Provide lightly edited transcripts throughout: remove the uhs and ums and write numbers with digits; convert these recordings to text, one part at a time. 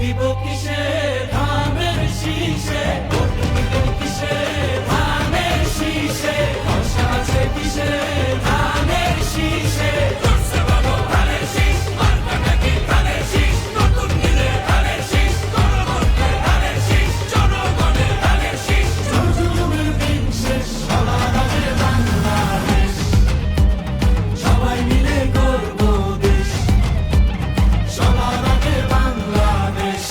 দিব কিসে ধানের শীষে, ভোট দিব কিসে ধানের শীষে, ভরসা আছে কিসে ধানের শীষে। জোরসে বলো ধানের শীষ, মার্কাটা কি ধানের শীষ, নতুন দিনে ধানের শীষ, গণভোটে ধানের শীষ, জনগণের ধানের শীষ। জুলুমের দিন শেষ, সবার আগে বাংলাদেশ, সবাই মিলে গর্ব দেশ, সবার আগে বাংলাদেশ।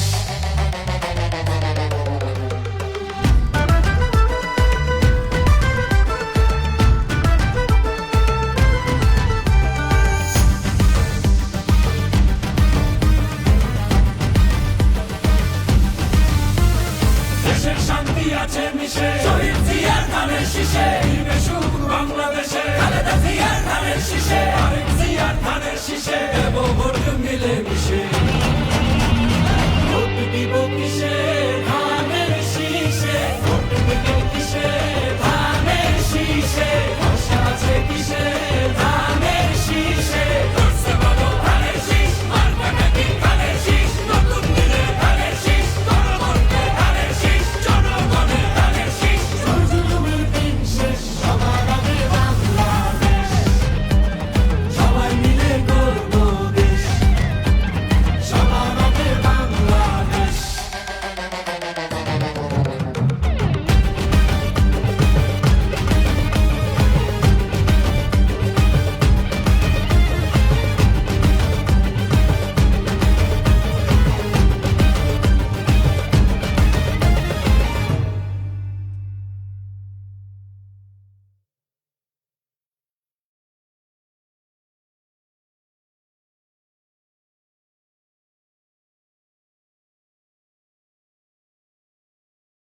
দেশের শান্তি আছে মিশে, শহীদ জিয়ার ধানের শীষে, দিবে সুখ বাংলাদেশে, খালেদা জিয়ার ধানের শীষে, আরেক জিয়ার ধানের শীষে, দেব ভোট মিলে মিশে।